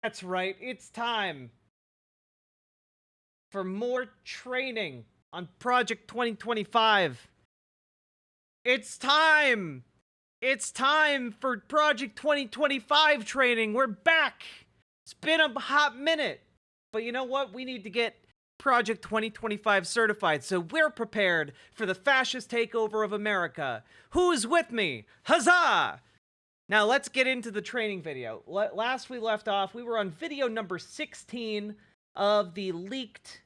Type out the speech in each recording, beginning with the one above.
That's right, it's time for more training on Project 2025. It's time! It's time for Project 2025 training. We're back! It's been a hot minute. But you know what? We need to get Project 2025 certified so we're prepared for the fascist takeover of America. Who's with me? Huzzah! Now let's get into the training video. Last we left off, we were on video number 16 of the leaked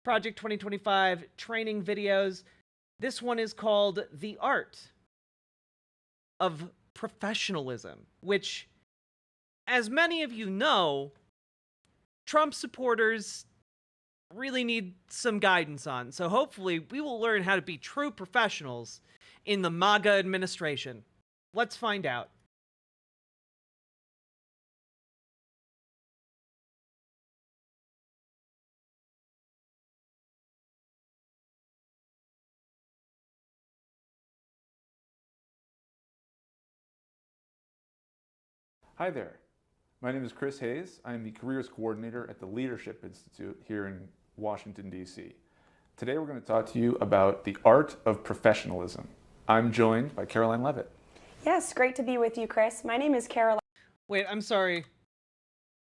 Project 2025 training videos. This one is called The Art of Professionalism, which, as many of you know, Trump supporters really need some guidance on. So hopefully we will learn how to be true professionals in the MAGA administration. Let's find out. Hi there. My name is Chris Hayes. I am the Careers Coordinator at the Leadership Institute here in Washington, D.C. Today we're going to talk to you about the art of professionalism. I'm joined by Caroline Levitt. Yes, great to be with you, Chris. My name is Caroline. Wait, I'm sorry.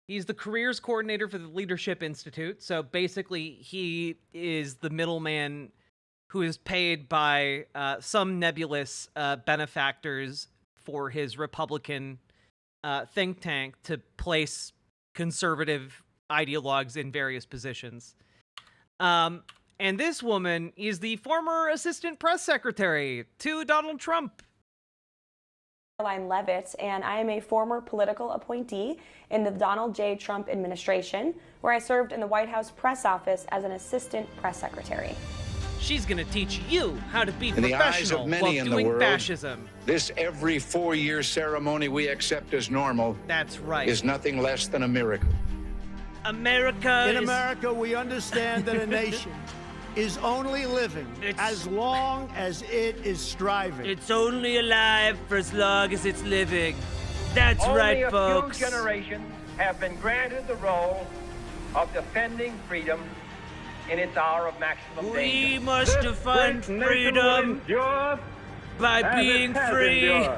He's the Careers Coordinator for the Leadership Institute. So basically, he is the middleman who is paid by some nebulous benefactors for his Republican think tank to place conservative ideologues in various positions. And this woman is the former assistant press secretary to Donald Trump. Caroline Levitt, and I am a former political appointee in the Donald J. Trump administration, where I served in the White House press office as an assistant press secretary. She's gonna teach you how to be in the eyes professional of many while in doing the world, fascism. This every 4-year ceremony we accept as normal That's right. is nothing less than a miracle. America In is... America, we understand that a nation is only living as long as it is striving. It's only alive for as long as it's living. That's right, folks. Only a few generations have been granted the role of defending freedom in its hour of maximum danger. We must defend freedom by being free.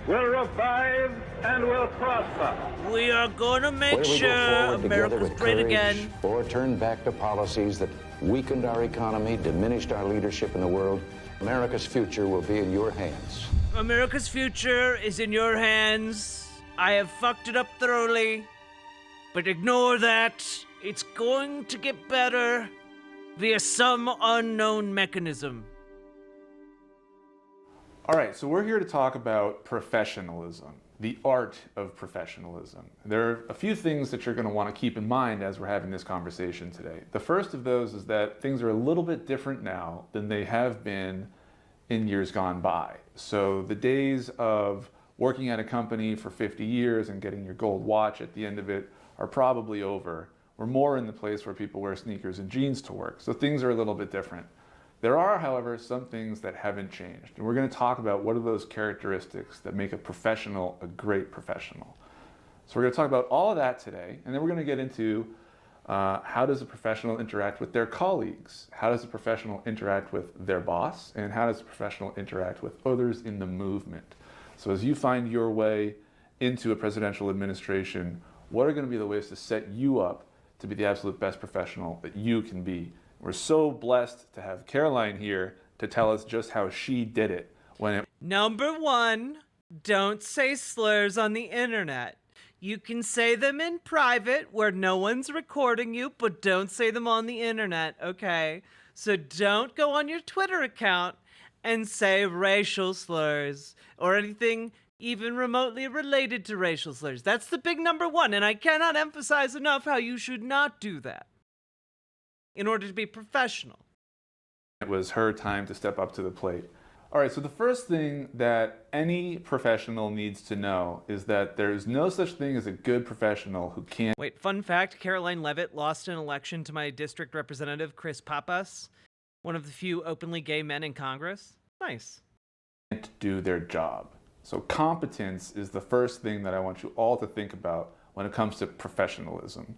Will revive and will prosper. We are gonna make Whether we sure go forward together America's with great courage again. or turn back to policies that weakened our economy, diminished our leadership in the world, America's future will be in your hands. America's future is in your hands. I have fucked it up thoroughly, but ignore that. It's going to get better via some unknown mechanism. All right, so we're here to talk about professionalism, the art of professionalism. There are a few things that you're going to want to keep in mind as we're having this conversation today. The first of those is that things are a little bit different now than they have been in years gone by. So the days of working at a company for 50 years and getting your gold watch at the end of it are probably over. We're more in the place where people wear sneakers and jeans to work. So things are a little bit different. There are, however, some things that haven't changed. And we're going to talk about what are those characteristics that make a professional a great professional. So we're going to talk about all of that today. And then we're going to get into how does a professional interact with their colleagues? How does a professional interact with their boss? And how does a professional interact with others in the movement? So as you find your way into a presidential administration, what are going to be the ways to set you up to be the absolute best professional that you can be? We're so blessed to have Caroline here to tell us just how she did it when it... Number one, don't say slurs on the internet. You can say them in private where no one's recording you, but don't say them on the internet, okay? So don't go on your Twitter account and say racial slurs or anything even remotely related to racial slurs. That's the big number one, and I cannot emphasize enough how you should not do that in order to be professional. It was her time to step up to the plate. All right, so the first thing that any professional needs to know is that there's no such thing as a good professional who can't... Wait, fun fact, Caroline Levitt lost an election to my district representative, Chris Pappas, one of the few openly gay men in Congress. Nice. ...do their job. So competence is the first thing that I want you all to think about when it comes to professionalism.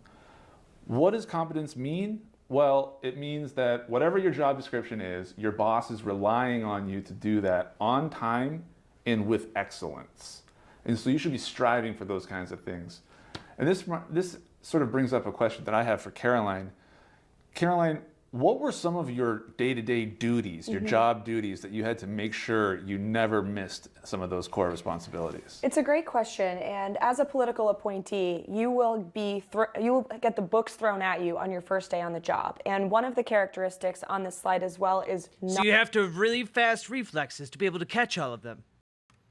What does competence mean? Well, it means that whatever your job description is, your boss is relying on you to do that on time and with excellence. And so you should be striving for those kinds of things. And this sort of brings up a question that I have for Caroline. Caroline, what were some of your day-to-day duties, your job duties, that you had to make sure you never missed some of those core responsibilities? It's a great question, and as a political appointee, you will get the books thrown at you on your first day on the job. And one of the characteristics on this slide as well is so you have to have really fast reflexes to be able to catch all of them.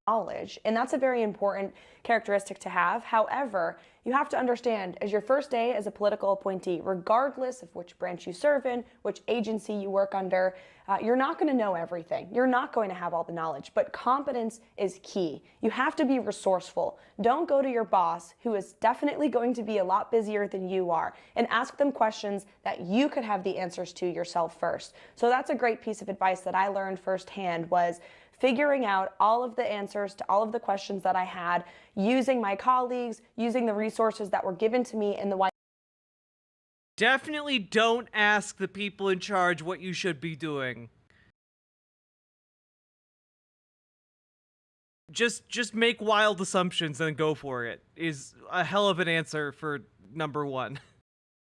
Knowledge, and that's a very important characteristic to have. However, you have to understand, as your first day as a political appointee, regardless of which branch you serve in, which agency you work under, you're not going to know everything. You're not going to have all the knowledge, but competence is key. You have to be resourceful. Don't go to your boss, who is definitely going to be a lot busier than you are, and ask them questions that you could have the answers to yourself first. So that's a great piece of advice that I learned firsthand, was figuring out all of the answers to all of the questions that I had, using my colleagues, using the resources that were given to me in the White House. Definitely don't ask the people in charge what you should be doing. Just make wild assumptions and go for it, is a hell of an answer for number one.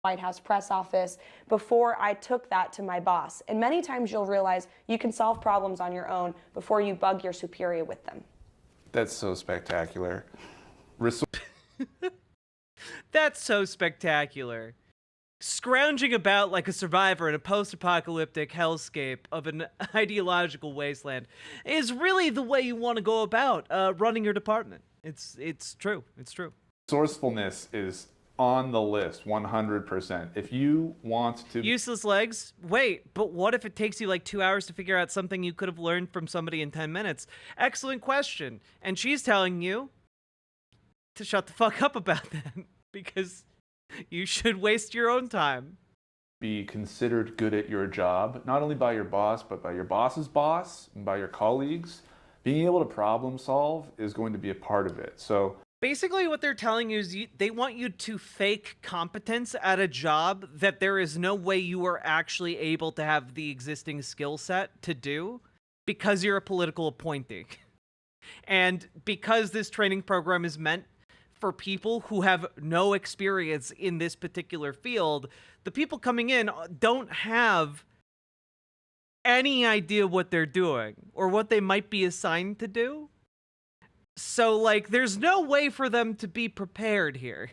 White House press office before I took that to my boss. And many times you'll realize you can solve problems on your own before you bug your superior with them. That's so spectacular. That's so spectacular. Scrounging about like a survivor in a post-apocalyptic hellscape of an ideological wasteland is really the way you want to go about running your department. It's true. It's true. Resourcefulness is on the list, 100%. If you want to... Useless legs? Wait, but what if it takes you like 2 hours to figure out something you could have learned from somebody in 10 minutes? Excellent question. And she's telling you to shut the fuck up about that, because you should waste your own time. Be considered good at your job, not only by your boss, but by your boss's boss and by your colleagues. Being able to problem solve is going to be a part of it. So basically what they're telling you is they want you to fake competence at a job that there is no way you are actually able to have the existing skill set to do, because you're a political appointee. And because this training program is meant for people who have no experience in this particular field, the people coming in don't have any idea what they're doing or what they might be assigned to do. So, like, there's no way for them to be prepared here.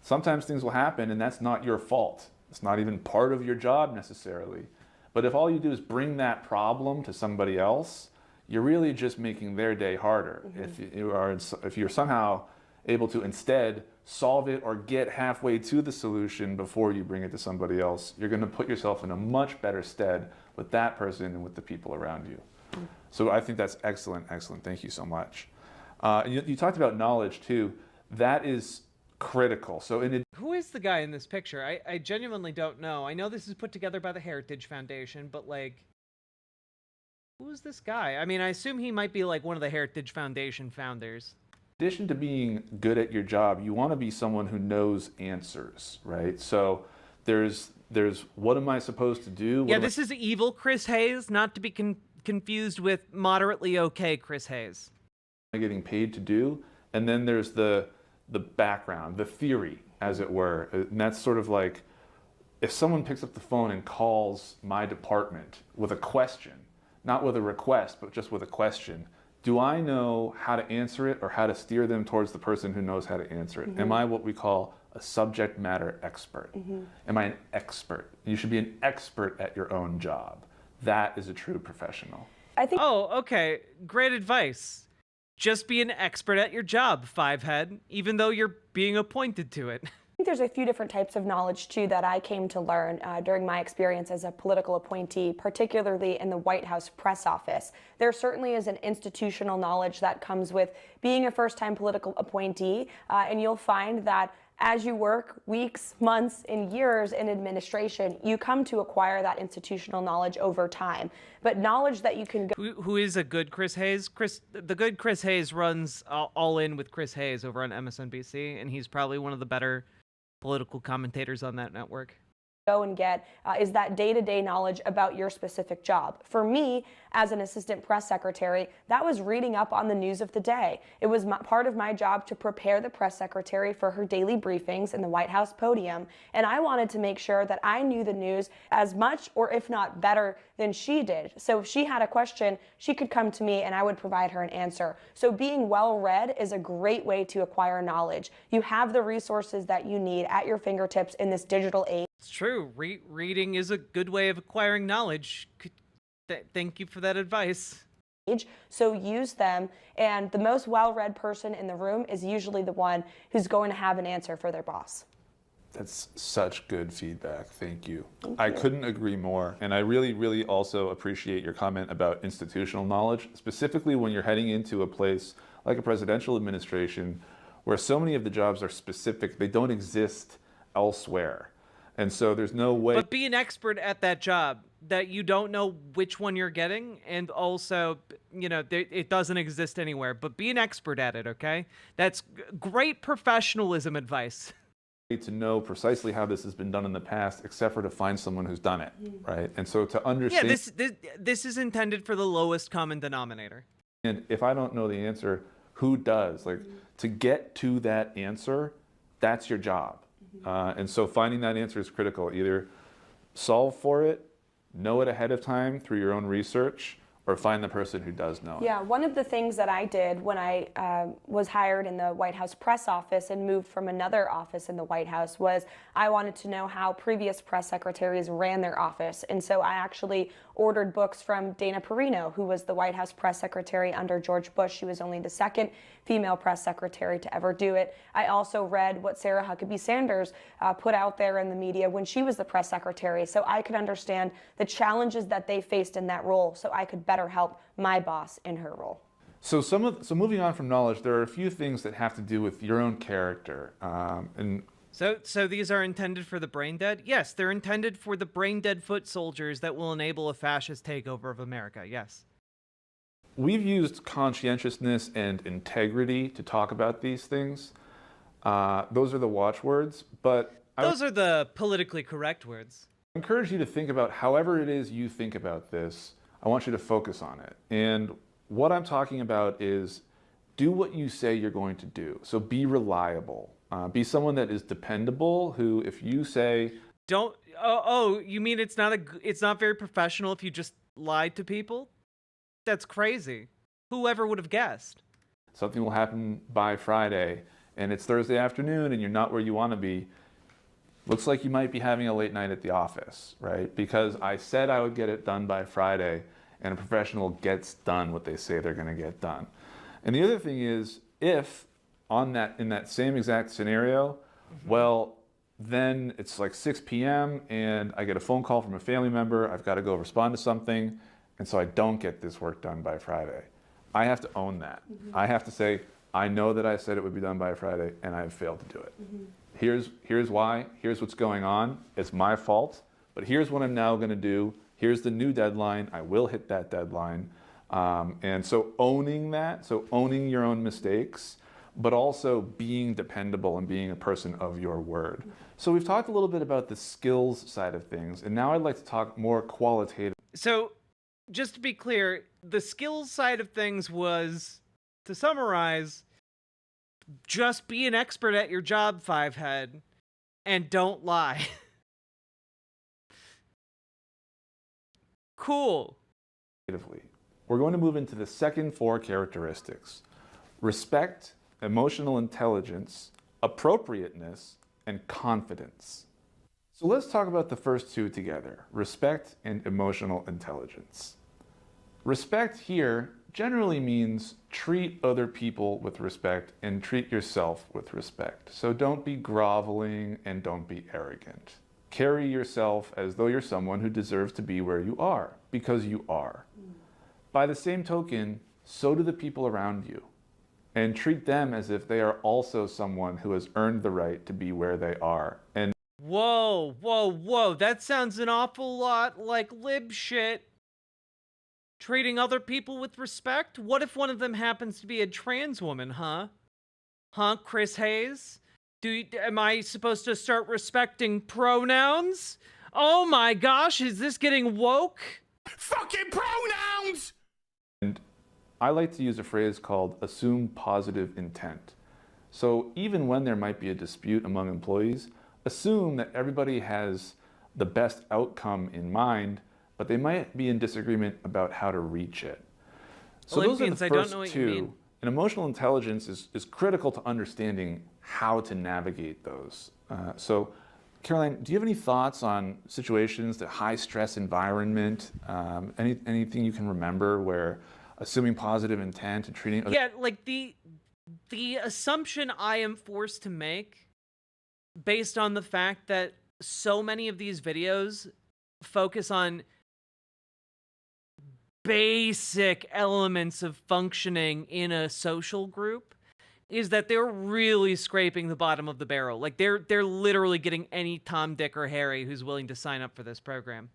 sometimes things will happen and that's not your fault. It's not even part of your job necessarily. But if all you do is bring that problem to somebody else, you're really just making their day harder. Mm-hmm. If you're somehow able to instead solve it or get halfway to the solution before you bring it to somebody else, you're going to put yourself in a much better stead with that person and with the people around you. Mm-hmm. So I think that's excellent, excellent. Thank you so much. You talked about knowledge too. That is critical. So who is the guy in this picture? I genuinely don't know. I know this is put together by the Heritage Foundation, but like, who is this guy? I mean, I assume he might be like one of the Heritage Foundation founders. In addition to being good at your job, you want to be someone who knows answers, right? So there's what am I supposed to do? Yeah, this is evil Chris Hayes, not to be confused with moderately okay Chris Hayes. What am I getting paid to do? And then there's the background, the theory, as it were. And that's sort of like, if someone picks up the phone and calls my department with a question, not with a request, but just with a question, do I know how to answer it or how to steer them towards the person who knows how to answer it? Mm-hmm. Am I what we call a subject matter expert? Mm-hmm. Am I an expert? You should be an expert at your own job. That is a true professional. I think. Oh, okay. Great advice. Just be an expert at your job, Fivehead, even though you're being appointed to it. I think there's a few different types of knowledge, too, that I came to learn during my experience as a political appointee, particularly in the White House press office. There certainly is an institutional knowledge that comes with being a first-time political appointee, and you'll find that as you work weeks, months, and years in administration, you come to acquire that institutional knowledge over time. But knowledge that you can go. Who is a good Chris Hayes? The good Chris Hayes runs All In with Chris Hayes over on MSNBC, and he's probably one of the better political commentators on that network. Go and get is that day-to-day knowledge about your specific job. For me, as an assistant press secretary, that was reading up on the news of the day. It was part of my job to prepare the press secretary for her daily briefings in the White House podium, and I wanted to make sure that I knew the news as much, or if not better, than she did. So if she had a question, she could come to me and I would provide her an answer. So being well-read is a great way to acquire knowledge. You have the resources that you need at your fingertips in this digital age. It's true. Reading is a good way of acquiring knowledge. Thank you for that advice. So use them, and the most well-read person in the room is usually the one who's going to have an answer for their boss. That's such good feedback. Thank you. I couldn't agree more. And I really, really also appreciate your comment about institutional knowledge, specifically when you're heading into a place like a presidential administration where so many of the jobs are specific. They don't exist elsewhere. And so there's no way. But be an expert at that job, that you don't know which one you're getting, and also, you know, it doesn't exist anywhere, but be an expert at it, okay? That's great professionalism advice. To know precisely how this has been done in the past, except for to find someone who's done it, right? And so to understand. Yeah, this is intended for the lowest common denominator. And if I don't know the answer, who does? Like, to get to that answer, that's your job. And so finding that answer is critical. Either solve for it, know it ahead of time through your own research, or find the person who does know it. Yeah, one of the things that I did when I was hired in the White House press office and moved from another office in the White House was I wanted to know how previous press secretaries ran their office. And so I actually ordered books from Dana Perino, who was the White House press secretary under George Bush. She was only the second female press secretary to ever do it. I also read what Sarah Huckabee Sanders put out there in the media when she was the press secretary, so I could understand the challenges that they faced in that role, so I could better help my boss in her role. So moving on from knowledge, there are a few things that have to do with your own character. So these are intended for the brain dead? Yes, they're intended for the brain dead foot soldiers that will enable a fascist takeover of America, yes. We've used conscientiousness and integrity to talk about these things. Those are the watchwords, but those are the politically correct words. I encourage you to think about however it is you think about this. I want you to focus on it. And what I'm talking about is do what you say you're going to do. So be reliable. Be someone that is dependable, who if you say... you mean it's not very professional if you just lied to people? That's crazy. Whoever would have guessed? Something will happen by Friday, and it's Thursday afternoon, and you're not where you want to be. Looks like you might be having a late night at the office, right? Because I said I would get it done by Friday, and a professional gets done what they say they're going to get done. And the other thing is, if in that same exact scenario, well, then it's like 6 p.m. and I get a phone call from a family member. I've got to go respond to something, and so I don't get this work done by Friday. I have to own that. I have to say, I know that I said it would be done by Friday, and I have failed to do it. Here's why. Here's what's going on. It's my fault, but here's what I'm now going to do. Here's the new deadline. I will hit that deadline. And so owning that, so owning your own mistakes, but also being dependable and being a person of your word. So we've talked a little bit about the skills side of things, and now I'd like to talk more qualitative. So just to be clear, the skills side of things was, to summarize, just be an expert at your job, Fivehead, and don't lie. Cool. We're going to move into the second 4 characteristics: respect, emotional intelligence, appropriateness, and confidence. So let's talk about the first 2 together: respect and emotional intelligence. Respect here generally means treat other people with respect and treat yourself with respect. So don't be groveling and don't be arrogant. Carry yourself as though you're someone who deserves to be where you are, because you are. By the same token, so do the people around you. and treat them as if they are also someone who has earned the right to be where they are. And Whoa, whoa, whoa. That sounds an awful lot like lib shit. Treating other people with respect? What if one of them happens to be a trans woman, huh? Huh, Chris Hayes? Am I supposed to start respecting pronouns? Oh my gosh, is this getting woke? Fucking pronouns! And I like to use a phrase called assume positive intent. So even when there might be a dispute among employees, assume that everybody has the best outcome in mind, but they might be in disagreement about how to reach it. So Olympians, those are I the don't first know what you two. mean. And emotional intelligence is critical to understanding how to navigate those. So Caroline, do you have any thoughts on situations, the high stress environment, anything you can remember where assuming positive intent and treating other— Yeah, like the assumption I am forced to make based on the fact that so many of these videos focus on basic elements of functioning in a social group is that they're really scraping the bottom of the barrel. Like they're literally getting any Tom, Dick, or Harry who's willing to sign up for this program.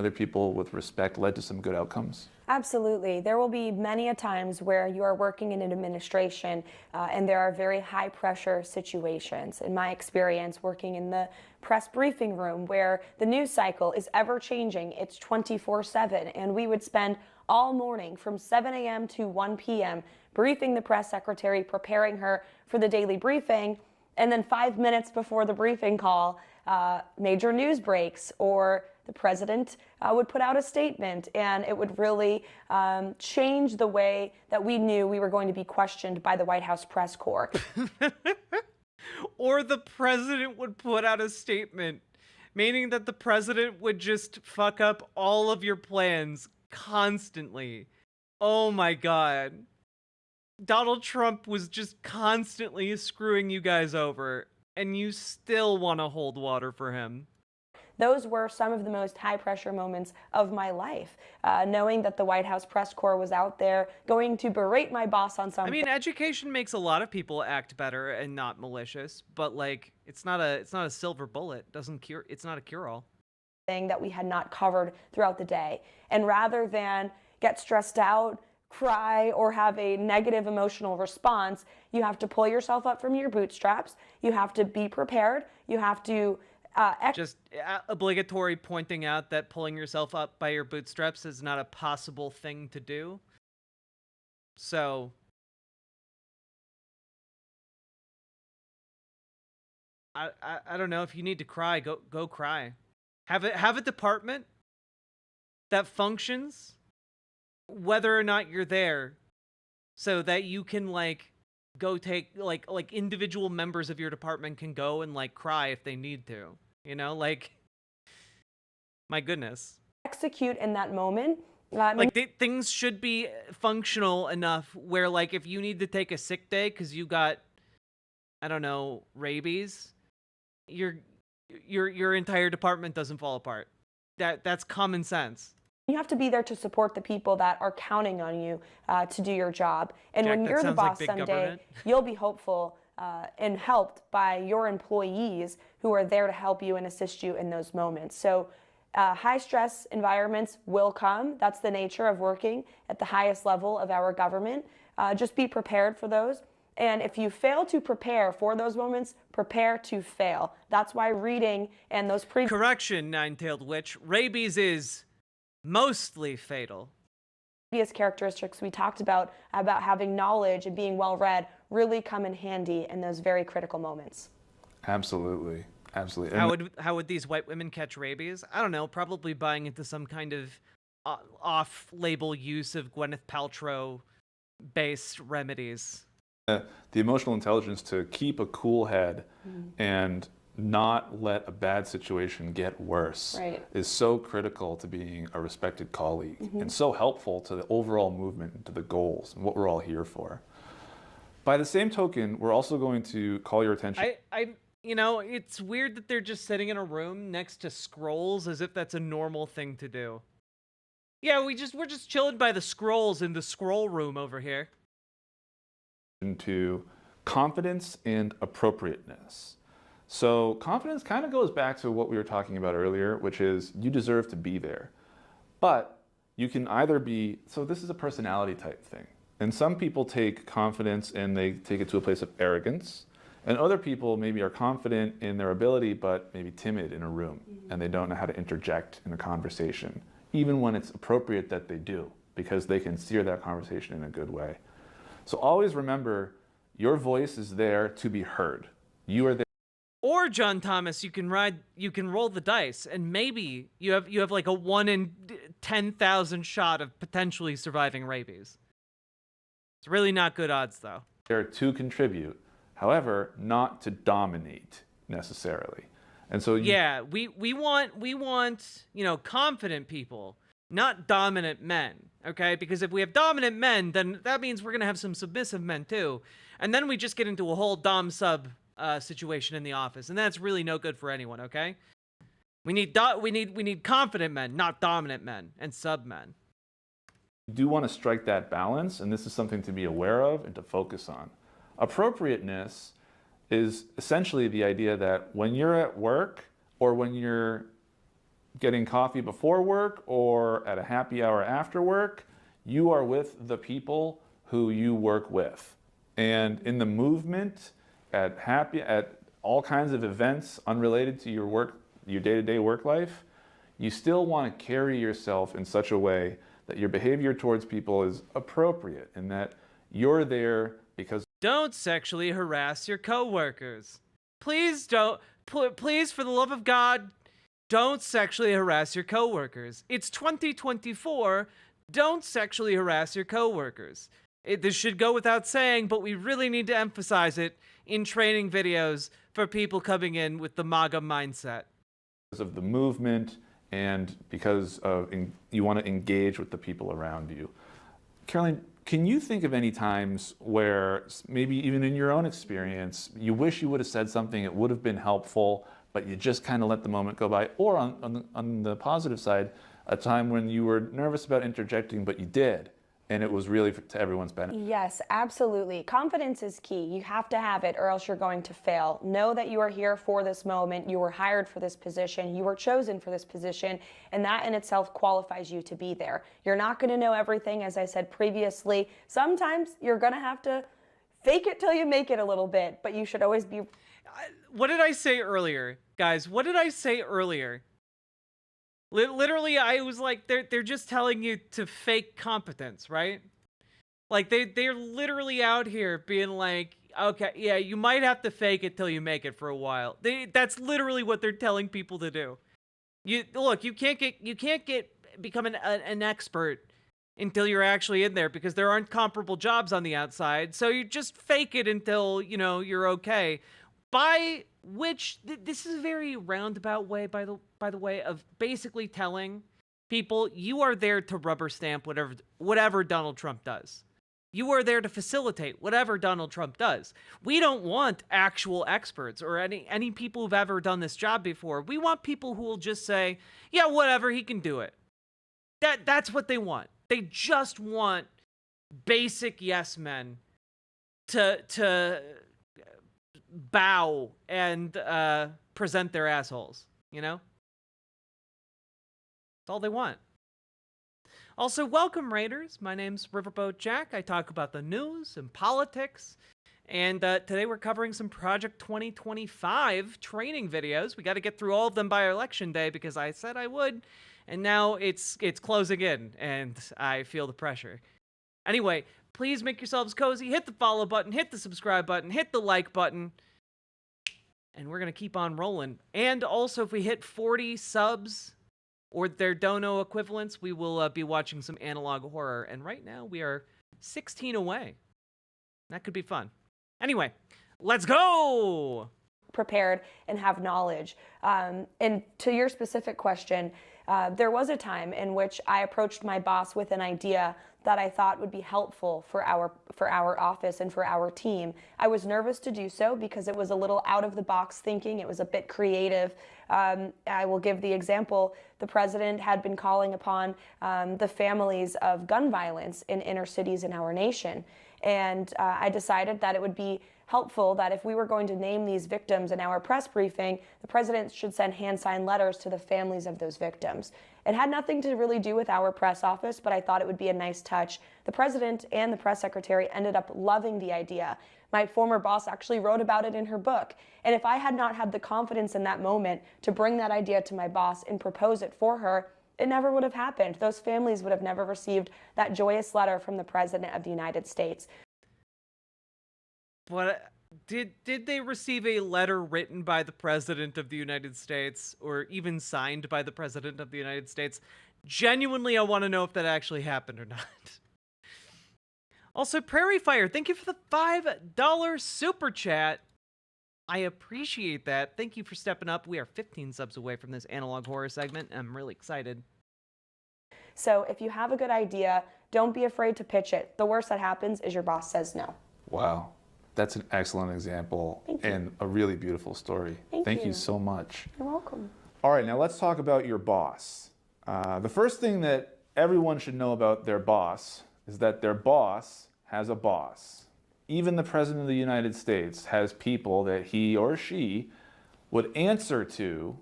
other people with respect led to some good outcomes? Absolutely. There will be many a times where you are working in an administration and there are very high pressure situations. In my experience, working in the press briefing room where the news cycle is ever changing, it's 24/7, and we would spend all morning from 7 a.m. to 1 p.m. briefing the press secretary, preparing her for the daily briefing, and then 5 minutes before the briefing call, major news breaks, or the president would put out a statement, and it would really change the way that we knew we were going to be questioned by the White House press corps. Or the president would put out a statement, meaning that the president would just fuck up all of your plans constantly. Oh my God. Donald Trump was just constantly screwing you guys over, and you still want to hold water for him. Those were some of the most high-pressure moments of my life, knowing that the White House press corps was out there going to berate my boss on something. I mean, education makes a lot of people act better and not malicious, but like, it's not a silver bullet. It's not a cure-all. That we had not covered throughout the day. And rather than get stressed out, cry, or have a negative emotional response, you have to pull yourself up from your bootstraps. You have to be prepared. You have to just obligatory pointing out that pulling yourself up by your bootstraps is not a possible thing to do. So I don't know, if you need to cry, go cry. Have a department that functions whether or not you're there, so that you can like go take like individual members of your department can go and like cry if they need to, you know, like, my goodness. Execute in that moment. Like things should be functional enough where like if you need to take a sick day because you got, I don't know, rabies, your entire department doesn't fall apart. That's common sense. You have to be there to support the people that are counting on you to do your job. And Jack, when that you're the sounds like boss big someday, government. you'll be hopeful and helped by your employees who are there to help you and assist you in those moments. So high stress environments will come. That's the nature of working at the highest level of our government. Just be prepared for those. And if you fail to prepare for those moments, prepare to fail. That's why reading and those Correction, nine-tailed witch. Rabies is mostly fatal. previous characteristics we talked about having knowledge and being well-read really come in handy in those very critical moments. Absolutely. Absolutely. How would these white women catch rabies? I don't know, probably buying into some kind of off-label use of Gwyneth Paltrow-based remedies. The emotional intelligence to keep a cool head and not let a bad situation get worse is so critical to being a respected colleague and so helpful to the overall movement and to the goals and what we're all here for. By the same token, we're also going to call your attention. You know, it's weird that they're just sitting in a room next to scrolls as if that's a normal thing to do. Yeah, we're just chilling by the scrolls in the scroll room over here. into confidence and appropriateness. So confidence kind of goes back to what we were talking about earlier, which is you deserve to be there. But you can either be, so this is a personality type thing. And some people take confidence and they take it to a place of arrogance. And other people maybe are confident in their ability, but maybe timid in a room. And they don't know how to interject in a conversation, even when it's appropriate that they do, because they can steer that conversation in a good way. So always remember, your voice is there to be heard. You are there. Or John Thomas, you can roll the dice, and maybe you have like a 1 in 10,000 shot of potentially surviving rabies. It's really not good odds, though. There to contribute, however, not to dominate necessarily. And so yeah, we want confident people, not dominant men. Okay, because if we have dominant men, then that means we're gonna have some submissive men too, and then we just get into a whole dom sub situation in the office, and that's really no good for anyone. Okay, we need confident men, not dominant men and sub men. You do want to strike that balance, and this is something to be aware of and to focus on. Appropriateness is essentially the idea that when you're at work or when you're getting coffee before work or at a happy hour after work, you are with the people who you work with. And in the movement, at all kinds of events unrelated to your day-to-day work life, you still want to carry yourself in such a way that your behavior towards people is appropriate and that you're there because... Don't sexually harass your coworkers. Please don't. Please, for the love of God, don't sexually harass your coworkers. It's 2024. Don't sexually harass your coworkers. This should go without saying, but we really need to emphasize it in training videos for people coming in with the MAGA mindset. Because of the movement and because of you want to engage with the people around you. Caroline, can you think of any times where maybe even in your own experience, you wish you would have said something, it would have been helpful, but you just kind of let the moment go by? Or on the positive side, a time when you were nervous about interjecting, but you did, and it was really to everyone's benefit? Yes, absolutely. Confidence is key. You have to have it or else you're going to fail. Know that you are here for this moment. You were hired for this position. You were chosen for this position, and that in itself qualifies you to be there. You're not going to know everything, as I said previously. Sometimes you're going to have to fake it till you make it a little bit, but you should always be... What did I say earlier, guys? What did I say earlier? Literally, I was like, they're just telling you to fake competence, right? Like, they're literally out here being like, okay, yeah, you might have to fake it till you make it for a while. That's literally what they're telling people to do. You can't become an expert until you're actually in there because there aren't comparable jobs on the outside. So you just fake it until, you're okay. By which, this is a very roundabout way, by the way, of basically telling people you are there to rubber stamp whatever Donald Trump does. You are there to facilitate whatever Donald Trump does. We don't want actual experts or any people who've ever done this job before. We want people who will just say, yeah, whatever, he can do it. That's what they want. They just want basic yes men to bow and present their assholes, That's all they want. Also, welcome, Raiders. My name's Riverboat Jack. I talk about the news and politics, and today we're covering some Project 2025 training videos. We got to get through all of them by Election Day because I said I would, and now it's closing in, and I feel the pressure. Anyway, please make yourselves cozy. Hit the follow button, hit the subscribe button, hit the like button, and we're going to keep on rolling. And also, if we hit 40 subs or their dono equivalents, we will be watching some analog horror. And right now, we are 16 away. That could be fun. Anyway, let's go! Prepared and have knowledge. And to your specific question, there was a time in which I approached my boss with an idea that I thought would be helpful for our office and for our team. I was nervous to do so because it was a little out of the box thinking. It was a bit creative. I will give the example. The president had been calling upon the families of gun violence in inner cities in our nation. And I decided that it would be helpful that if we were going to name these victims in our press briefing, the president should send hand-signed letters to the families of those victims. It had nothing to really do with our press office, but I thought it would be a nice touch. The president and the press secretary ended up loving the idea. My former boss actually wrote about it in her book. And if I had not had the confidence in that moment to bring that idea to my boss and propose it for her, it never would have happened. Those families would have never received that joyous letter from the President of the United States. What did they receive a letter written by the President of the United States or even signed by the President of the United States? Genuinely, I want to know if that actually happened or not. Also, Prairie Fire, thank you for the $5 super chat. I appreciate that. Thank you for stepping up. We are 15 subs away from this analog horror segment. I'm really excited. So if you have a good idea, don't be afraid to pitch it. The worst that happens is your boss says no. Wow. That's an excellent example and a really beautiful story. Thank you so much. You're welcome. All right, now let's talk about your boss. The first thing that everyone should know about their boss is that their boss has a boss. Even the President of the United States has people that he or she would answer to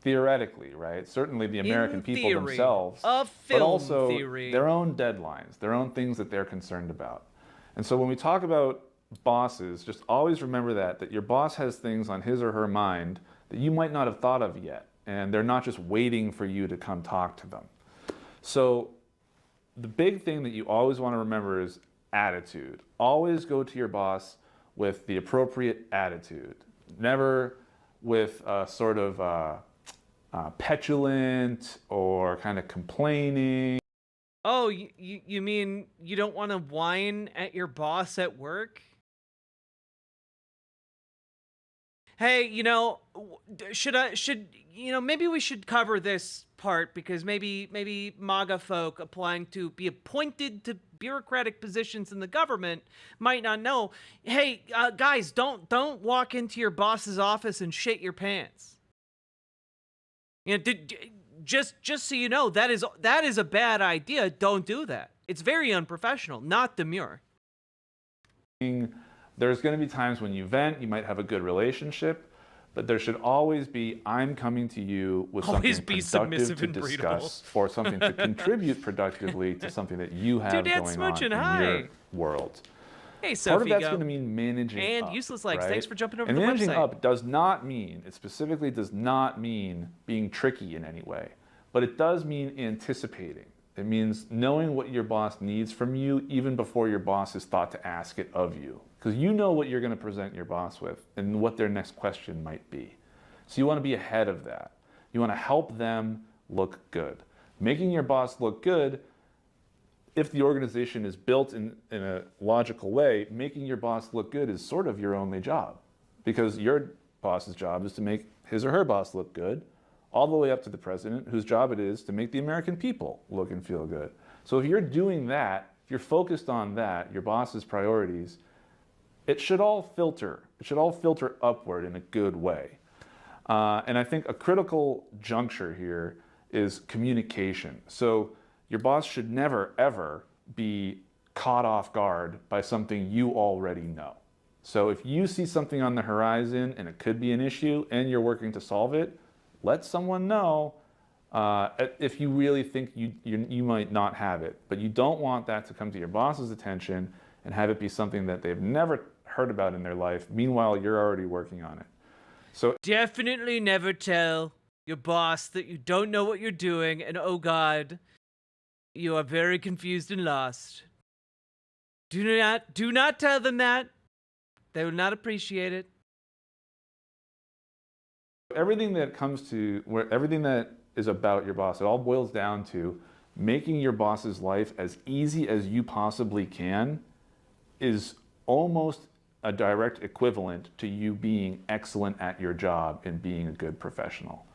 theoretically, right? Certainly the American people themselves, but also their own deadlines, their own things that they're concerned about. And so when we talk about bosses, just always remember that your boss has things on his or her mind that you might not have thought of yet, and they're not just waiting for you to come talk to them. So the big thing that you always want to remember is attitude. Always go to your boss with the appropriate attitude, never with a sort of petulant or kind of complaining. Oh, you mean you don't want to whine at your boss at work? Hey, maybe we should cover this part because maybe MAGA folk applying to be appointed to bureaucratic positions in the government might not know. Hey, guys, don't walk into your boss's office and shit your pants. Just so you know, that is a bad idea. Don't do that. It's very unprofessional, not demure. There's going to be times when you vent, you might have a good relationship, but there should always be, I'm coming to you with something productive to discuss or something to contribute productively to something that you have going on in your world. Hey, Sophie, part of that's going to mean managing up, Useless Likes, right? thanks for jumping over and the managing website. up does not mean, it specifically does not mean being tricky in any way, but it does mean anticipating. It means knowing what your boss needs from you even before your boss has thought to ask it of you. Because you know what you're going to present your boss with and what their next question might be. So you want to be ahead of that. You want to help them look good. Making your boss look good, if the organization is built in a logical way, making your boss look good is sort of your only job. Because your boss's job is to make his or her boss look good, all the way up to the president, whose job it is to make the American people look and feel good. So if you're doing that, if you're focused on that, your boss's priorities, it should all filter. It should all filter upward in a good way. And I think a critical juncture here is communication. So your boss should never, ever be caught off guard by something you already know. So if you see something on the horizon and it could be an issue and you're working to solve it, let someone know if you really think you might not have it. But you don't want that to come to your boss's attention and have it be something that they've never heard about in their life. Meanwhile, you're already working on it. So definitely never tell your boss that you don't know what you're doing and oh God, you are very confused and lost. Do not tell them that. They will not appreciate it. Everything that is about your boss, it all boils down to making your boss's life as easy as you possibly can is almost a direct equivalent to you being excellent at your job and being a good professional.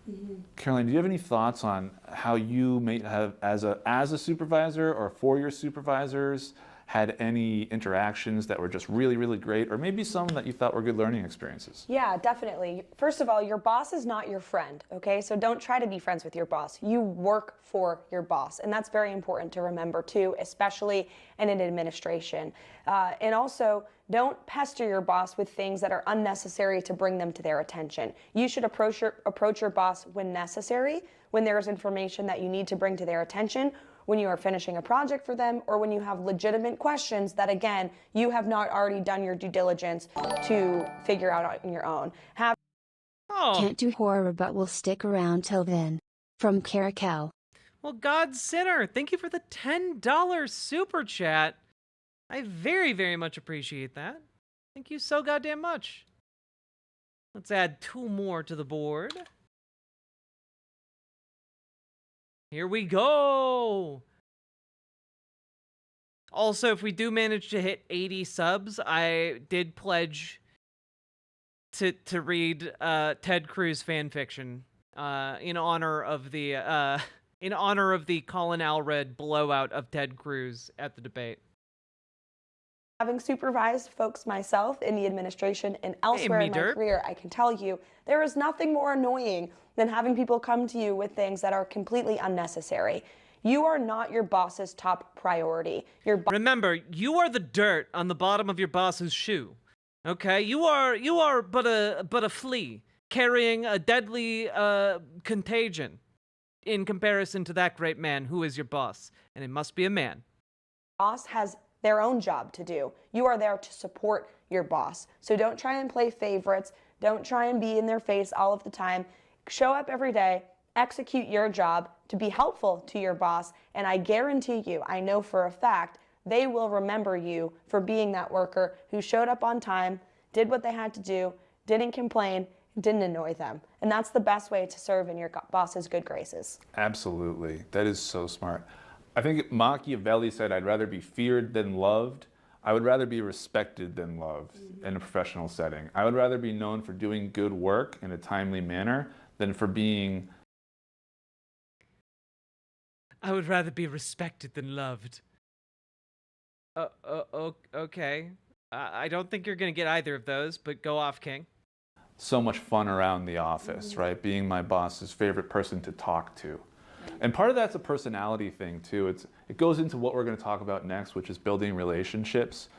Mm-hmm. Caroline, do you have any thoughts on how you may have, as a supervisor or for your supervisors, had any interactions that were just really, really great, or maybe some that you thought were good learning experiences? Yeah, definitely. First of all, your boss is not your friend, okay? So don't try to be friends with your boss. You work for your boss, and that's very important to remember too, especially in an administration. And also, don't pester your boss with things that are unnecessary to bring them to their attention. You should approach your boss when necessary, when there is information that you need to bring to their attention, when you are finishing a project for them, or when you have legitimate questions that, again, you have not already done your due diligence to figure out on your own. Can't do horror but will stick around till then. From Caracal. Well, God Sinner, thank you for the $10 super chat. I very, very much appreciate that. Thank you so goddamn much. Let's add 2 more to the board. Here we go. Also, if we do manage to hit 80 subs, I did pledge to read Ted Cruz fan fiction in honor of the Colin Alred blowout of Ted Cruz at the debate. Having supervised folks myself in the administration and elsewhere in my career, I can tell you there is nothing more annoying than having people come to you with things that are completely unnecessary. You are not your boss's top priority. Remember, you are the dirt on the bottom of your boss's shoe. Okay? You are but a flea carrying a deadly contagion in comparison to that great man who is your boss, and it must be a man. Boss has their own job to do. You are there to support your boss. So don't try and play favorites. Don't try and be in their face all of the time. Show up every day, execute your job to be helpful to your boss, and I guarantee you, I know for a fact, they will remember you for being that worker who showed up on time, did what they had to do, didn't complain, didn't annoy them. And that's the best way to serve in your boss's good graces. Absolutely. That is so smart. I think Machiavelli said, I'd rather be feared than loved. I would rather be respected than loved in a professional setting. I would rather be known for doing good work in a timely manner than for being... I would rather be respected than loved. Okay. I don't think you're going to get either of those, but go off, King. So much fun around the office, right? Being my boss's favorite person to talk to. And part of that's a personality thing too. It goes into what we're going to talk about next, which is building relationships.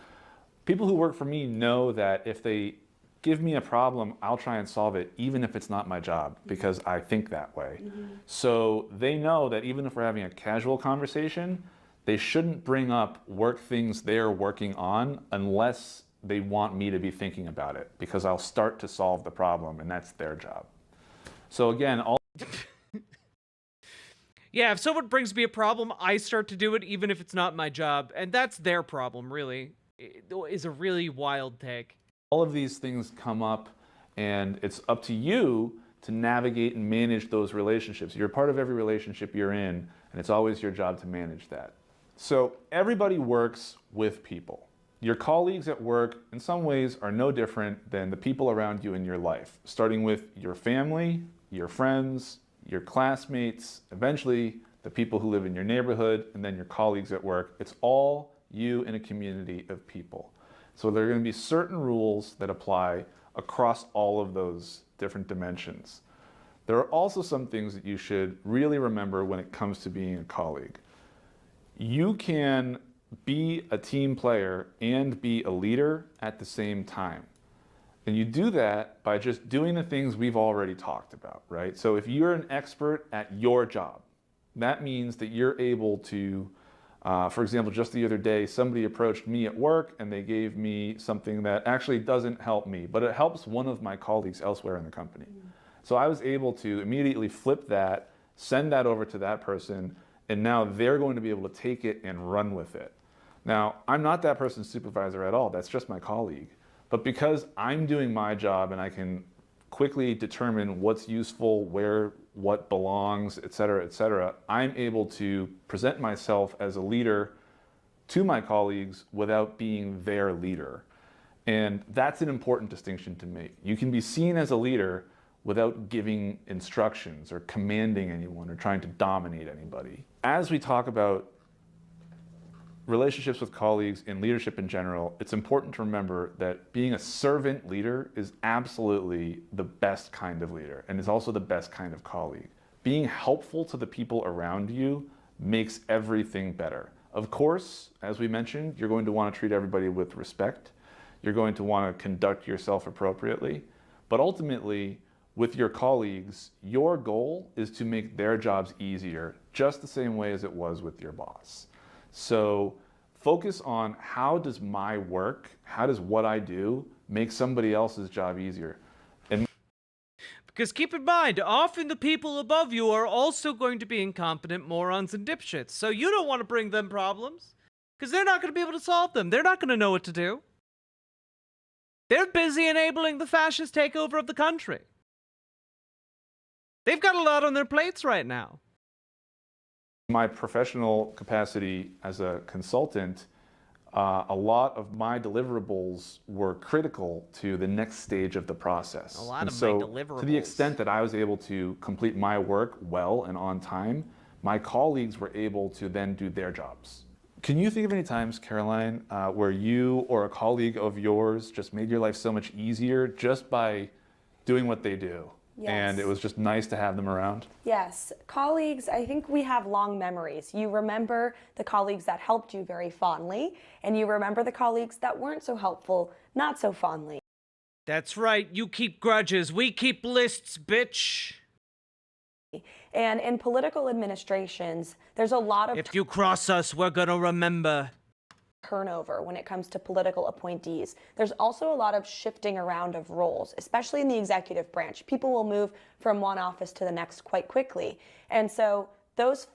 People who work for me know that if they give me a problem, I'll try and solve it, even if it's not my job, because I think that way. So they know that even if we're having a casual conversation, they shouldn't bring up work things they're working on unless they want me to be thinking about it, because I'll start to solve the problem, and that's their job. So again, Yeah, if someone brings me a problem, I start to do it even if it's not my job. And that's their problem, really. It is a really wild take. All of these things come up, and it's up to you to navigate and manage those relationships. You're part of every relationship you're in, and it's always your job to manage that. So everybody works with people. Your colleagues at work, in some ways, are no different than the people around you in your life, starting with your family, your friends, your classmates, eventually the people who live in your neighborhood, and then your colleagues at work. It's all you in a community of people. So there are going to be certain rules that apply across all of those different dimensions. There are also some things that you should really remember when it comes to being a colleague. You can be a team player and be a leader at the same time. And you do that by just doing the things we've already talked about, right? So if you're an expert at your job, that means that you're able to, for example, just the other day, somebody approached me at work and they gave me something that actually doesn't help me, but it helps one of my colleagues elsewhere in the company. So I was able to immediately flip that, send that over to that person, and now they're going to be able to take it and run with it. Now, I'm not that person's supervisor at all. That's just my colleague. But because I'm doing my job and I can quickly determine what's useful, where what belongs, et cetera, I'm able to present myself as a leader to my colleagues without being their leader. And that's an important distinction to make. You can be seen as a leader without giving instructions or commanding anyone or trying to dominate anybody. As we talk about relationships with colleagues and leadership in general, it's important to remember that being a servant leader is absolutely the best kind of leader and is also the best kind of colleague. Being helpful to the people around you makes everything better. Of course, as we mentioned, you're going to want to treat everybody with respect. You're going to want to conduct yourself appropriately. But ultimately, with your colleagues, your goal is to make their jobs easier, just the same way as it was with your boss. So focus on how does my work, how does what I do make somebody else's job easier? Because keep in mind, often the people above you are also going to be incompetent morons and dipshits. So you don't want to bring them problems, because they're not going to be able to solve them. They're not going to know what to do. They're busy enabling the fascist takeover of the country. They've got a lot on their plates right now. My professional capacity as a consultant, a lot of my deliverables were critical to the next stage of the process. A lot and of so, my deliverables. to the extent that I was able to complete my work well and on time, my colleagues were able to then do their jobs. Can you think of any times, Caroline, where you or a colleague of yours just made your life so much easier just by doing what they do? Yes. And it was just nice to have them around? Yes. Colleagues, I think we have long memories. You remember the colleagues that helped you very fondly, and you remember the colleagues that weren't so helpful, not so fondly. That's right. You keep grudges. We keep lists, bitch. And in political administrations, there's a lot of If you cross us, we're gonna remember. turnover when it comes to political appointees. There's also a lot of shifting around of roles, especially in the executive branch. People will move from one office to the next quite quickly. And so those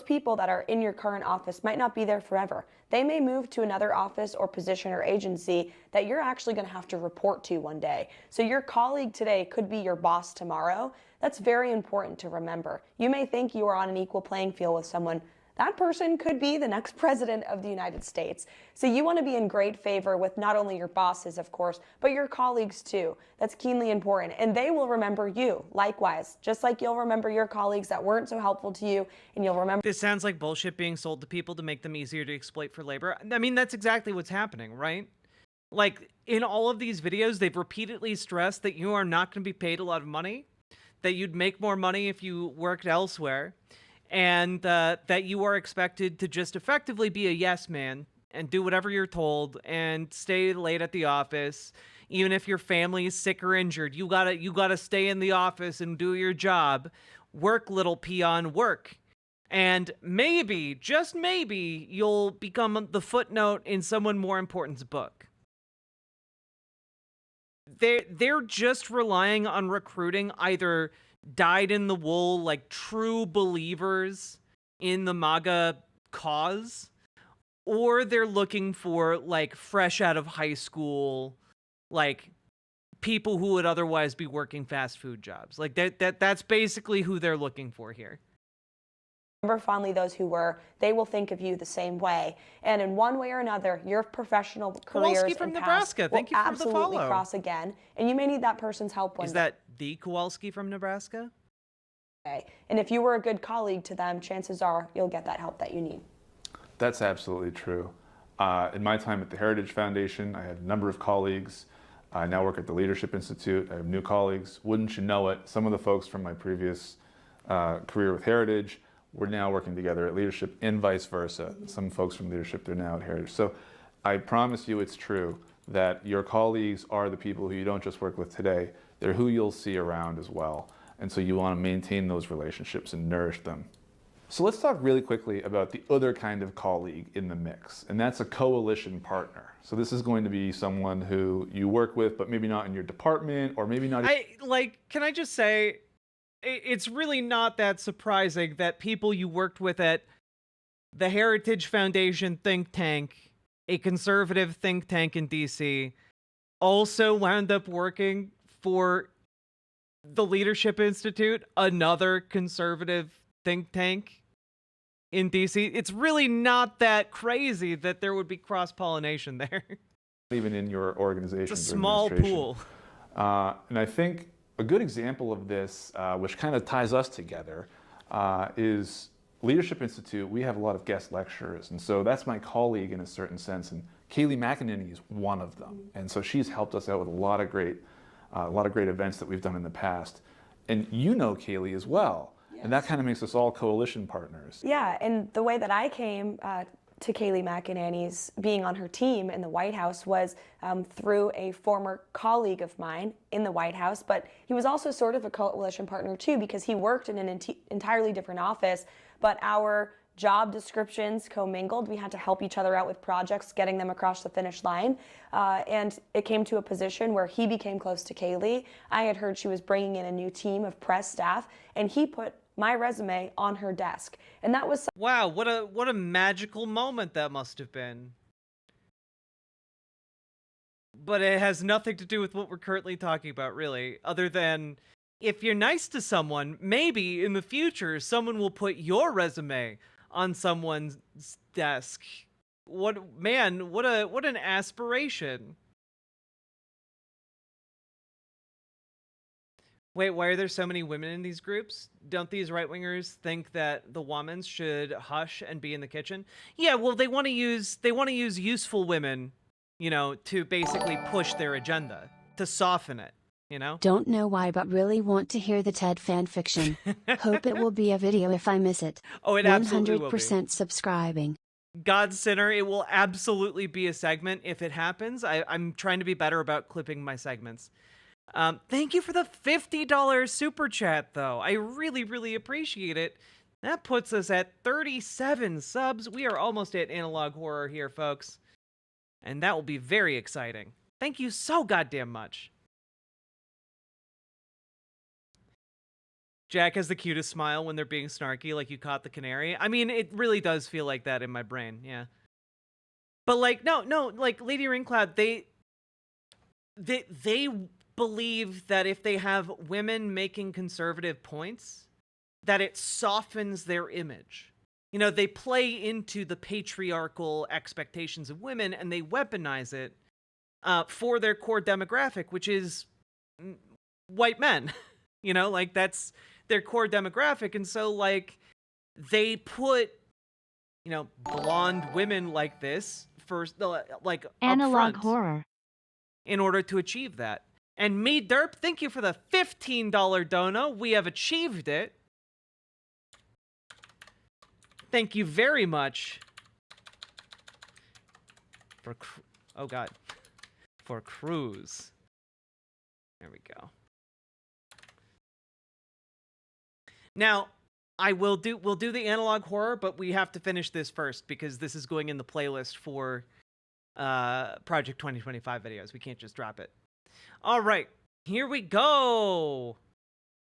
people that are in your current office might not be there forever. They may move to another office or position or agency that you're actually going to have to report to one day. So your colleague today could be your boss tomorrow. That's very important to remember. You may think you are on an equal playing field with someone. That person could be the next president of the United States. So you want to be in great favor with not only your bosses, of course, but your colleagues too. That's keenly important. And they will remember you, likewise, just like you'll remember your colleagues that weren't so helpful to you, and you'll remember. This sounds like bullshit being sold to people to make them easier to exploit for labor. I mean, that's exactly what's happening, right? Like, in all of these videos, they've repeatedly stressed that you are not going to be paid a lot of money, that you'd make more money if you worked elsewhere, and that you are expected to just effectively be a yes man and do whatever you're told and stay late at the office. Even if your family is sick or injured, you gotta stay in the office and do your job. Work, little peon, work. And maybe, just maybe, you'll become the footnote in someone more important's book. They're just relying on recruiting either dyed-in-the-wool, like, true believers in the MAGA cause, or they're looking for, like, fresh out of high school, like, people who would otherwise be working fast food jobs. Like, that's basically who they're looking for here. Remember fondly those who were. They will think of you the same way. And in one way or another, your professional careers Kowalski from and Nebraska. past Thank will you for the absolutely follow. cross again. And you may need that person's help one Is day. that the Kowalski from Nebraska? And if you were a good colleague to them, chances are you'll get that help that you need. That's absolutely true. In my time at the Heritage Foundation, I had a number of colleagues. I now work at the Leadership Institute. I have new colleagues. Wouldn't you know it, some of the folks from my previous career with Heritage we're now working together at Leadership and vice versa. Some folks from Leadership, they're now at Heritage. So I promise you it's true that your colleagues are the people who you don't just work with today, they're who you'll see around as well. And so you want to maintain those relationships and nourish them. So let's talk really quickly about the other kind of colleague in the mix, and that's a coalition partner. So this is going to be someone who you work with, but maybe not in your department, or maybe not. Can I just say, it's really not that surprising that people you worked with at the Heritage Foundation think tank, a conservative think tank in DC, also wound up working for the Leadership Institute, another conservative think tank in DC. It's really not that crazy that there would be cross-pollination there. Even in your organization. It's a small pool. And I think a good example of this, which kind of ties us together, is Leadership Institute, we have a lot of guest lecturers, and so that's my colleague in a certain sense, and Kaylee McEnany is one of them. And so she's helped us out with a lot of great events that we've done in the past. And you know Kaylee as well. And that kind of makes us all coalition partners. Yeah, and the way that I came to Kaylee McEnany's being on her team in the White House was through a former colleague of mine in the White House, but he was also sort of a coalition partner too, because he worked in an entirely different office, but our job descriptions commingled. We had to help each other out with projects, getting them across the finish line. And it came to a position where he became close to Kaylee. I had heard she was bringing in a new team of press staff, and he put my resume on her desk. And that was... Wow, what a magical moment that must have been. But it has nothing to do with what we're currently talking about, really, other than if you're nice to someone, maybe in the future someone will put your resume on someone's desk. What an aspiration. Wait, why are there so many women in these groups? Don't these right-wingers think that the women should hush and be in the kitchen? Yeah, well, they want to use useful women, you know, to basically push their agenda, to soften it, you know? Don't know why, but really want to hear the TED fanfiction. Hope it will be a video if I miss it. Oh, it absolutely will be. 100% subscribing. God Sinner, it will absolutely be a segment if it happens. I'm trying to be better about clipping my segments. Thank you for the $50 super chat, though. I really, really appreciate it. That puts us at 37 subs. We are almost at Analog Horror here, folks. And that will be very exciting. Thank you so goddamn much. Jack has the cutest smile when they're being snarky, like you caught the canary. I mean, it really does feel like that in my brain, yeah. But, like, no, like, Lady Ringcloud, they believe that if they have women making conservative points, that it softens their image. You know, they play into the patriarchal expectations of women and they weaponize it for their core demographic, which is white men. You know, like, that's their core demographic. And so, like, they put, you know, blonde women like this for, like, Analog upfront Horror in order to achieve that. And me Derp, thank you for the $15 dono. We have achieved it. Thank you very much for oh god, for Cruz. There we go. Now, we'll do the Analog Horror, but we have to finish this first because this is going in the playlist for Project 2025 videos. We can't just drop it. All right, here we go.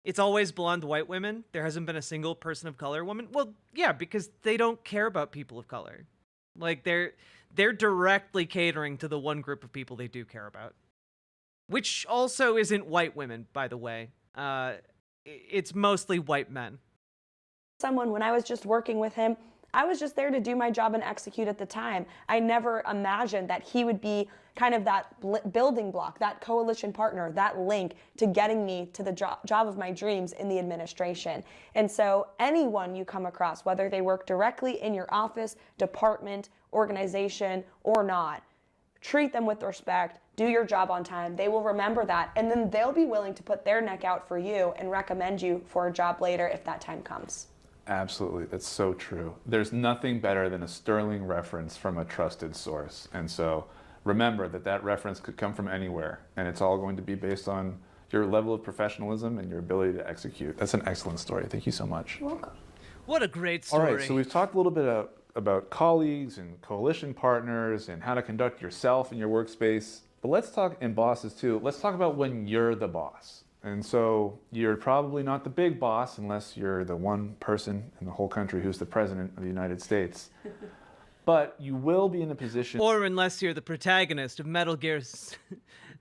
It's always blonde white women. There hasn't been a single person of color woman. Well, yeah, because they don't care about people of color. Like, they're directly catering to the one group of people they do care about. Which also isn't white women, by the way. It's mostly white men. Someone, when I was just working with him, I was just there to do my job and execute at the time. I never imagined that he would be kind of that building block, that coalition partner, that link to getting me to the job of my dreams in the administration. And so anyone you come across, whether they work directly in your office, department, organization, or not, treat them with respect, do your job on time. They will remember that, and then they'll be willing to put their neck out for you and recommend you for a job later if that time comes. Absolutely, that's so true. There's nothing better than a sterling reference from a trusted source. And so remember that reference could come from anywhere, and it's all going to be based on your level of professionalism and your ability to execute. That's an excellent story. Thank you so much. You're welcome. What a great story. All right, so we've talked a little bit about colleagues and coalition partners and how to conduct yourself in your workspace. But let's talk, and bosses too, let's talk about when you're the boss. And so you're probably not the big boss unless you're the one person in the whole country who's the president of the United States. But you will be in a position... Or unless you're the protagonist of Metal Gear...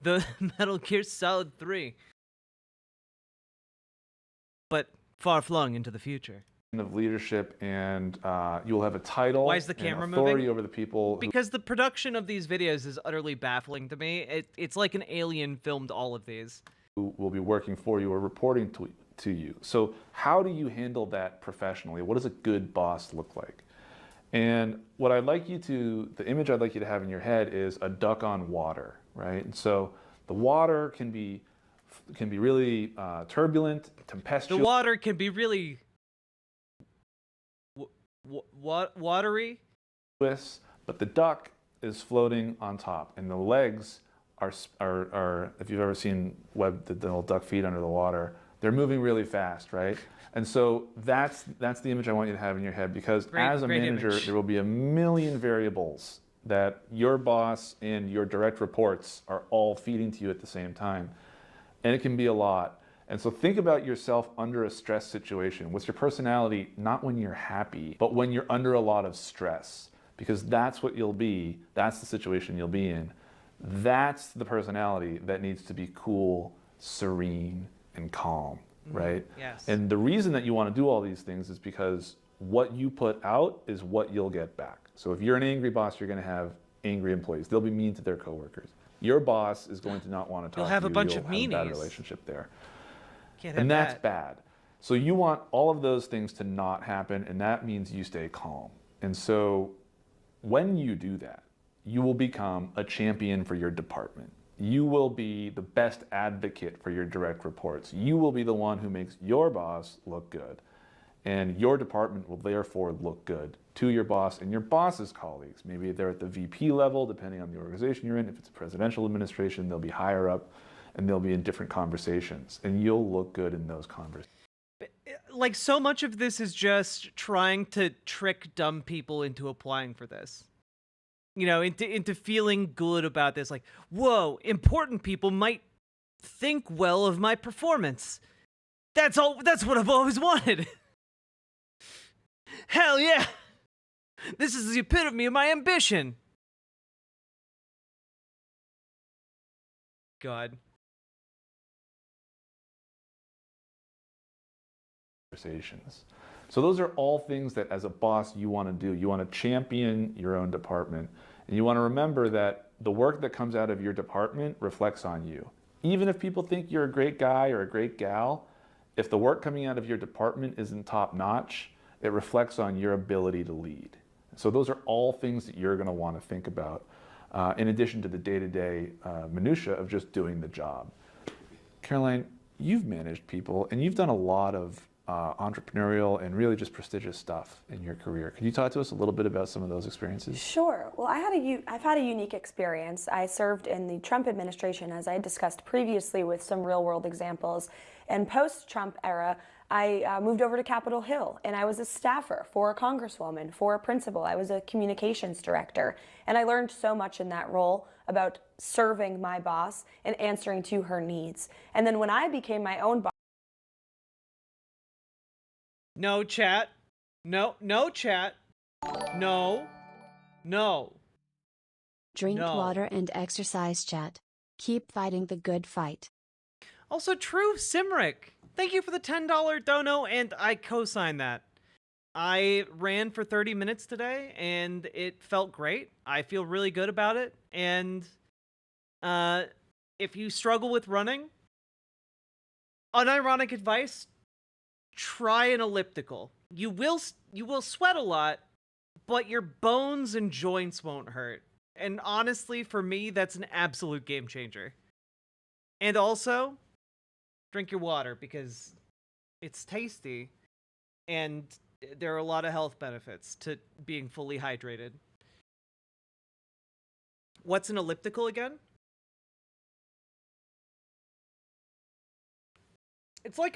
the Metal Gear Solid 3. But far-flung into the future. ...of leadership, and you'll have a title. Why is the camera and authority moving? over the people. Because the production of these videos is utterly baffling to me. It's like an alien filmed all of these. Who will be working for you or reporting to you. So how do you handle that professionally? What does a good boss look like? And what I'd like you to, the image I'd like you to have in your head is a duck on water, right? And so the water can be really turbulent, tempestuous. The water can be really watery. But the duck is floating on top, and the legs are if you've ever seen the little duck feet under the water, they're moving really fast, right? And so that's the image I want you to have in your head, because as a manager, there will be a million variables that your boss and your direct reports are all feeding to you at the same time. And it can be a lot. And so think about yourself under a stress situation. What's your personality, not when you're happy, but when you're under a lot of stress? Because that's what you'll be, that's the situation you'll be in. That's the personality that needs to be cool, serene, and calm, right? Yes. And the reason that you want to do all these things is because what you put out is what you'll get back. So if you're an angry boss, you're going to have angry employees. They'll be mean to their coworkers. Your boss is going to not want to talk to you. You'll have a bunch of You'll have a bad meanies. relationship there. Can't have And that's that. bad. So you want all of those things to not happen, and that means you stay calm. And so when you do that, you will become a champion for your department. You will be the best advocate for your direct reports. You will be the one who makes your boss look good. And your department will therefore look good to your boss and your boss's colleagues. Maybe they're at the VP level, depending on the organization you're in. If it's a presidential administration, they'll be higher up, and they'll be in different conversations. And you'll look good in those conversations. Like, so much of this is just trying to trick dumb people into applying for this. You know, into feeling good about this. Like, whoa, important people might think well of my performance. That's what I've always wanted. Hell yeah! This is the epitome of my ambition. God. Conversations. So those are all things that as a boss you want to do. You want to champion your own department. And you want to remember that the work that comes out of your department reflects on you. Even if people think you're a great guy or a great gal, if the work coming out of your department isn't top notch, it reflects on your ability to lead. So those are all things that you're going to want to think about, in addition to the day-to-day minutia of just doing the job. Caroline, you've managed people, and you've done a lot of entrepreneurial and really just prestigious stuff in your career. Can you talk to us a little bit about some of those experiences? Sure. Well, I've had a unique experience. I served in the Trump administration, as I discussed previously, with some real-world examples. And post-Trump era, I moved over to Capitol Hill, and I was a staffer for a congresswoman, for a principal. I was a communications director, and I learned so much in that role about serving my boss and answering to her needs. And then when I became my own boss, No, chat. No, chat. No. Drink No. water and exercise, chat. Keep fighting the good fight. Also, True Simric, thank you for the $10 dono, and I co-sign that. I ran for 30 minutes today, and it felt great. I feel really good about it. And if you struggle with running, unironic advice, try an elliptical. You will sweat a lot, but your bones and joints won't hurt. And honestly, for me, that's an absolute game changer. And also, drink your water, because it's tasty, and there are a lot of health benefits to being fully hydrated. What's an elliptical again? It's like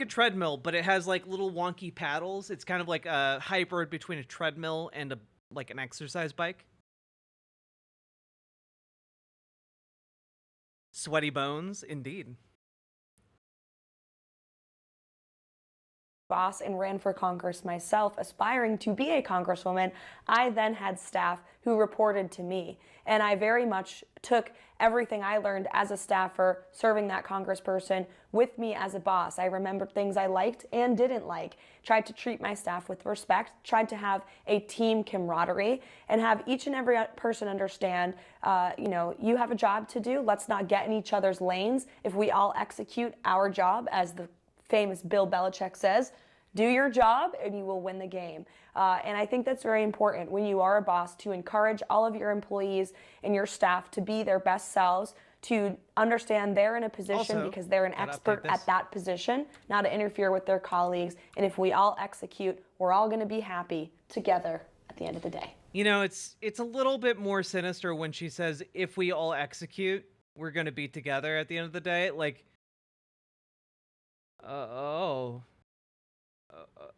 a treadmill, but it has like little wonky paddles. It's kind of like a hybrid between a treadmill and like an exercise bike. Sweaty bones, indeed. boss and ran for Congress myself, aspiring to be a congresswoman, I then had staff who reported to me. And I very much took everything I learned as a staffer, serving that congressperson, with me as a boss. I remembered things I liked and didn't like, tried to treat my staff with respect, tried to have a team camaraderie, and have each and every person understand, you have a job to do. Let's not get in each other's lanes. If we all execute our job as the famous Bill Belichick says, do your job and you will win the game. And I think that's very important when you are a boss, to encourage all of your employees and your staff to be their best selves, to understand they're in a position Also, because they're an gotta expert update this. at that position, not to interfere with their colleagues. And if we all execute, we're all going to be happy together at the end of the day. You know, it's a little bit more sinister when she says, if we all execute, we're going to be together at the end of the day. Like,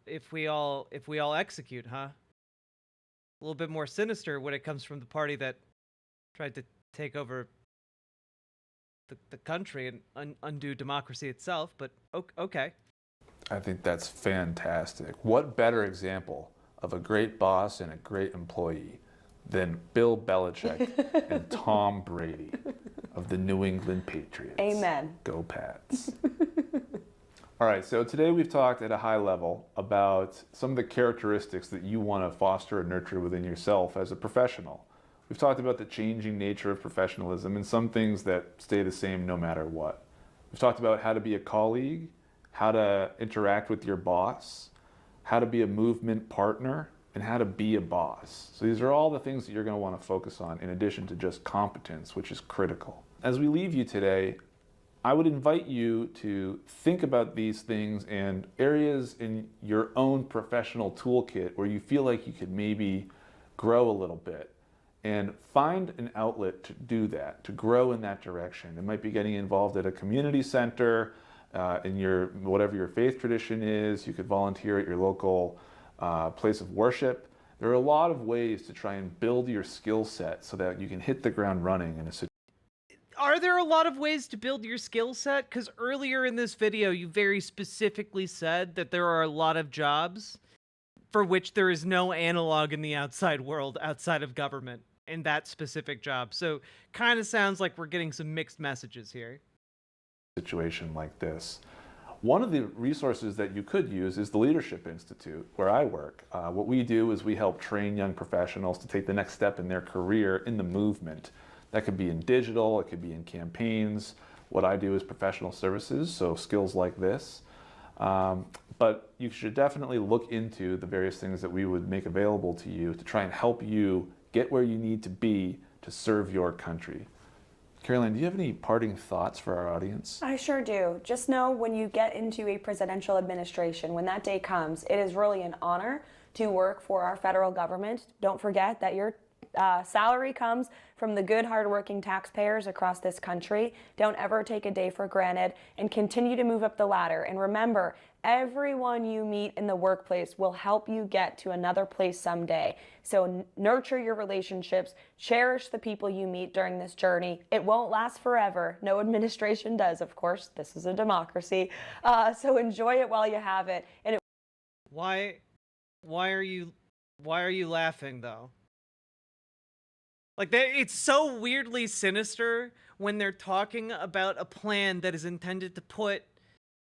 if we all execute, huh? A little bit more sinister when it comes from the party that tried to take over the country and undo democracy itself, but okay. I think that's fantastic. What better example of a great boss and a great employee than Bill Belichick and Tom Brady of the New England Patriots? Amen. Go Pats. All right, so today we've talked at a high level about some of the characteristics that you want to foster and nurture within yourself as a professional. We've talked about the changing nature of professionalism and some things that stay the same no matter what. We've talked about how to be a colleague, how to interact with your boss, how to be a movement partner, and how to be a boss. So these are all the things that you're going to want to focus on in addition to just competence, which is critical. As we leave you today, I would invite you to think about these things and areas in your own professional toolkit where you feel like you could maybe grow a little bit, and find an outlet to do that, to grow in that direction. It might be getting involved at a community center, in your whatever your faith tradition is. You could volunteer at your local place of worship. There are a lot of ways to try and build your skill set so that you can hit the ground running in a situation. Are there a lot of ways to build your skill set? Because earlier in this video, you very specifically said that there are a lot of jobs for which there is no analog in the outside world, outside of government, in that specific job. So kind of sounds like we're getting some mixed messages here. Situation like this. One of the resources that you could use is the Leadership Institute, where I work. What we do is we help train young professionals to take the next step in their career in the movement. That could be in digital, it could be in campaigns. What I do is professional services, so skills like this. But you should definitely look into the various things that we would make available to you to try and help you get where you need to be to serve your country. Caroline, do you have any parting thoughts for our audience? I sure do. Just know when you get into a presidential administration, when that day comes, it is really an honor to work for our federal government. Don't forget that your salary comes from the good, hardworking taxpayers across this country. Don't ever take a day for granted and continue to move up the ladder. And remember, everyone you meet in the workplace will help you get to another place someday. So nurture your relationships, cherish the people you meet during this journey. It won't last forever. No administration does, of course. This is a democracy. So enjoy it while you have it. And Why are you laughing though? Like, it's so weirdly sinister when they're talking about a plan that is intended to put,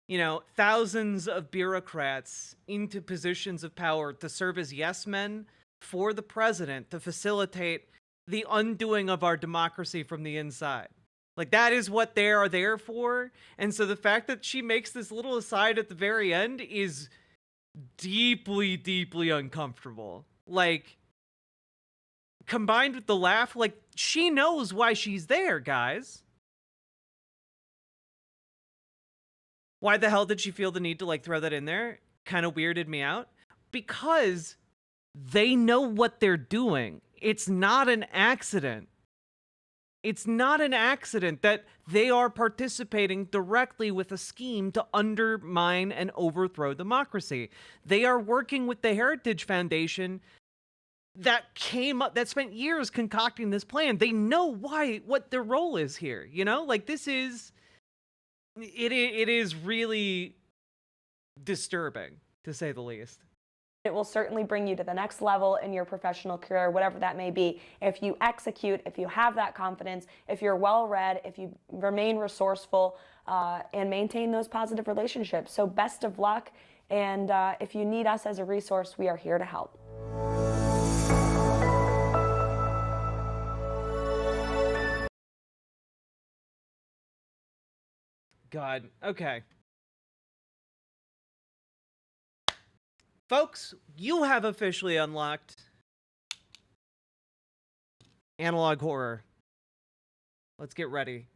you know, thousands of bureaucrats into positions of power to serve as yes men for the president to facilitate the undoing of our democracy from the inside. Like, that is what they are there for. And so the fact that she makes this little aside at the very end is deeply, deeply uncomfortable. Like, combined with the laugh, like, she knows why she's there, guys. Why the hell did she feel the need to, like, throw that in there? Kind of weirded me out. Because they know what they're doing. It's not an accident. It's not an accident that they are participating directly with a scheme to undermine and overthrow democracy. They are working with the Heritage Foundation that spent years concocting this plan. They know what their role is here, you know? Like, it is really disturbing, to say the least. it will certainly bring you to the next level in your professional career, whatever that may be. If you execute, if you have that confidence, if you're well-read, if you remain resourceful, and maintain those positive relationships. So best of luck, and if you need us as a resource, we are here to help. God, okay. Folks, you have officially unlocked analog horror. Let's get ready.